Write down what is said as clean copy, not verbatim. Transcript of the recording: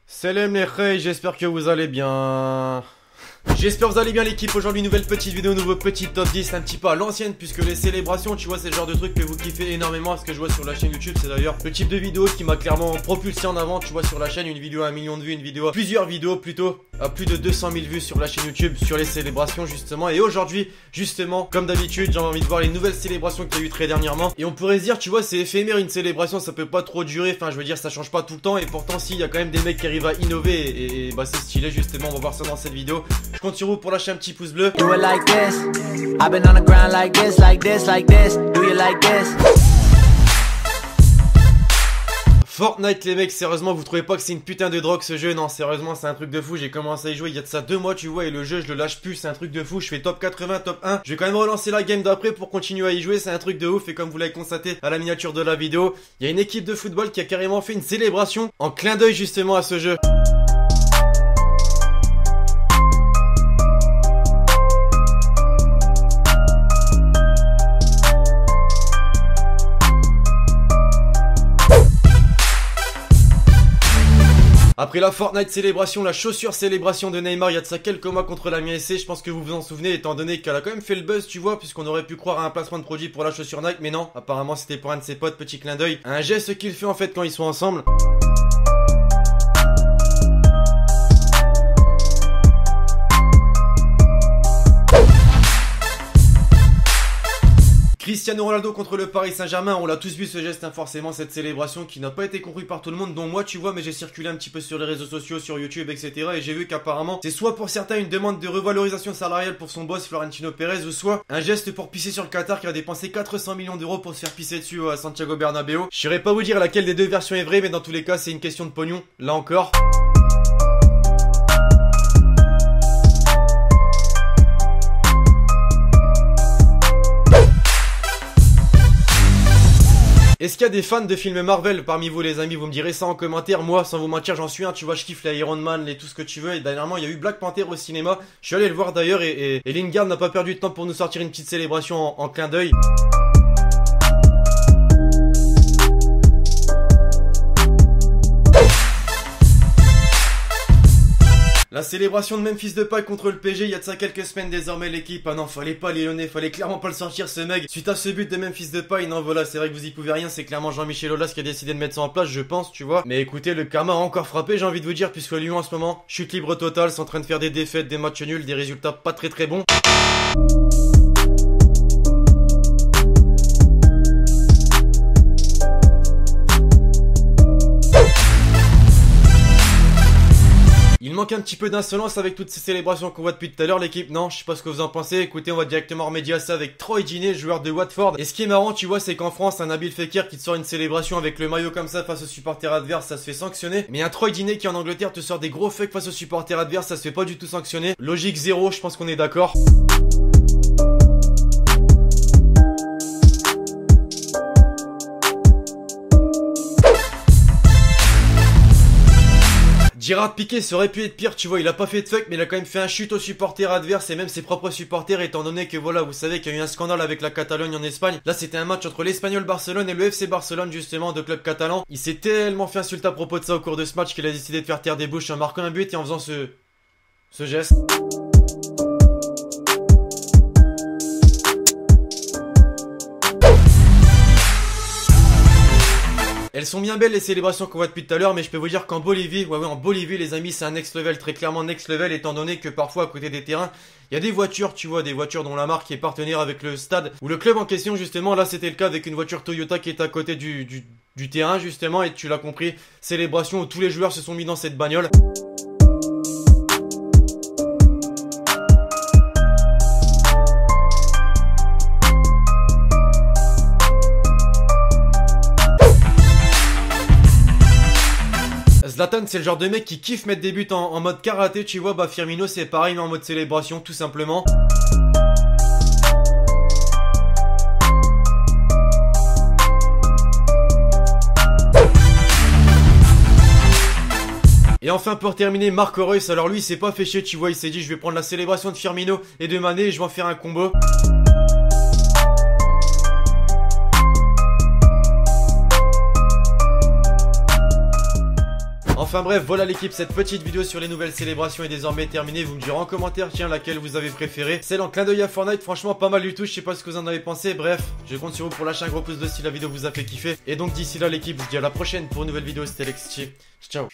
Salam les khey, j'espère que vous allez bien. J'espère que vous allez bien l'équipe. Aujourd'hui nouvelle petite vidéo, nouveau petit top 10 un petit peu à l'ancienne, puisque les célébrations, tu vois, c'est le genre de truc que vous kiffez énormément. Ce que je vois sur la chaîne YouTube, c'est d'ailleurs le type de vidéo qui m'a clairement propulsé en avant. Tu vois, sur la chaîne, une vidéo à 1 million de vues, une vidéo, plusieurs vidéos plutôt à plus de 200 000 vues sur la chaîne YouTube sur les célébrations justement. Et aujourd'hui, justement, comme d'habitude, j'ai envie de voir les nouvelles célébrations qu'il y a eu très dernièrement. Et on pourrait se dire, tu vois, c'est éphémère une célébration, ça peut pas trop durer. Enfin, je veux dire, ça change pas tout le temps. Et pourtant, si, il y a quand même des mecs qui arrivent à innover. Et bah, c'est stylé justement. On va voir ça dans cette vidéo. Je compte sur vous pour lâcher un petit pouce bleu. Do it like this. I've been on the ground like this, like this, like this. Do you like this? Fortnite les mecs, sérieusement vous trouvez pas que c'est une putain de drogue ce jeu? Non sérieusement c'est un truc de fou, j'ai commencé à y jouer il y a de ça 2 mois tu vois, et le jeu je le lâche plus, c'est un truc de fou. Je fais top 80, top 1, je vais quand même relancer la game d'après pour continuer à y jouer, c'est un truc de ouf. Et comme vous l'avez constaté à la miniature de la vidéo, il y a une équipe de football qui a carrément fait une célébration en clin d'œil justement à ce jeu. Après la Fortnite célébration, la chaussure célébration de Neymar, il y a de ça quelques mois contre la MSC, je pense que vous vous en souvenez étant donné qu'elle a quand même fait le buzz tu vois, puisqu'on aurait pu croire à un placement de produit pour la chaussure Nike, mais non, apparemment c'était pour un de ses potes, petit clin d'œil, un geste qu'il fait en fait quand ils sont ensemble. Cristiano Ronaldo contre le Paris Saint-Germain, on l'a tous vu ce geste, hein, forcément cette célébration qui n'a pas été compris par tout le monde, dont moi tu vois, mais j'ai circulé un petit peu sur les réseaux sociaux, sur YouTube, etc. Et j'ai vu qu'apparemment c'est soit pour certains une demande de revalorisation salariale pour son boss Florentino Pérez, ou soit un geste pour pisser sur le Qatar qui a dépensé 400 millions d'euros pour se faire pisser dessus à Santiago Bernabéu. Je saurais pas vous dire laquelle des deux versions est vraie, mais dans tous les cas c'est une question de pognon, là encore. Est-ce qu'il y a des fans de films Marvel parmi vous les amis? Vous me direz ça en commentaire. Moi sans vous mentir j'en suis un, tu vois, je kiffe les Iron Man, les tout ce que tu veux. Et dernièrement il y a eu Black Panther au cinéma, je suis allé le voir d'ailleurs, et Lingard n'a pas perdu de temps pour nous sortir une petite célébration en clin d'œil. La célébration de Memphis Depay contre le PSG, il y a de ça quelques semaines désormais l'équipe. Ah non, fallait pas les Lyonnais, fallait clairement pas le sortir ce mec. Suite à ce but de Memphis Depay, non voilà, c'est vrai que vous y pouvez rien, c'est clairement Jean-Michel Aulas qui a décidé de mettre ça en place, je pense, tu vois. Mais écoutez, le karma a encore frappé, j'ai envie de vous dire, puisque Lyon en ce moment, chute libre totale, c'est en train de faire des défaites, des matchs nuls, des résultats pas très bons. Il manque un petit peu d'insolence avec toutes ces célébrations qu'on voit depuis tout à l'heure l'équipe, non? Je sais pas ce que vous en pensez. Écoutez, on va directement remédier à ça avec Troy Deeney, joueur de Watford. Et ce qui est marrant tu vois, c'est qu'en France un Nabil Fekir qui te sort une célébration avec le maillot comme ça face aux supporters adverses, ça se fait sanctionner. Mais un Troy Deeney qui en Angleterre te sort des gros fakes face aux supporters adverses, ça se fait pas du tout sanctionner. Logique zéro, je pense qu'on est d'accord. Gérard Piqué, ça aurait pu être pire, tu vois, il a pas fait de fuck, mais il a quand même fait un chute aux supporters adverses et même ses propres supporters, étant donné que voilà, vous savez qu'il y a eu un scandale avec la Catalogne en Espagne. Là, c'était un match entre l'Espagnol Barcelone et le FC Barcelone, justement, de club catalan. Il s'est tellement fait insulter à propos de ça au cours de ce match qu'il a décidé de faire taire des bouches en marquant un but et en faisant ce geste. Elles sont bien belles les célébrations qu'on voit depuis tout à l'heure, mais je peux vous dire qu'en Bolivie, ouais en Bolivie les amis, c'est un next level, très clairement next level, étant donné que parfois à côté des terrains, il y a des voitures, tu vois, des voitures dont la marque est partenaire avec le stade ou le club en question justement. Là c'était le cas avec une voiture Toyota qui est à côté du terrain justement, et tu l'as compris, célébration où tous les joueurs se sont mis dans cette bagnole. Zlatan c'est le genre de mec qui kiffe mettre des buts en mode karaté, tu vois. Bah Firmino c'est pareil mais en mode célébration tout simplement. Et enfin pour terminer, Marco Reus, alors lui il s'est pas fait chier, tu vois, il s'est dit je vais prendre la célébration de Firmino et de Mané et je vais en faire un combo. Enfin bref, voilà l'équipe, cette petite vidéo sur les nouvelles célébrations est désormais terminée. Vous me direz en commentaire, tiens, laquelle vous avez préférée. Celle en clin d'œil à Fortnite, franchement pas mal du tout, je sais pas ce que vous en avez pensé. Bref, je compte sur vous pour lâcher un gros pouce bleu si la vidéo vous a fait kiffer. Et donc d'ici là l'équipe, je vous dis à la prochaine pour une nouvelle vidéo, c'était Lexchi. Ciao.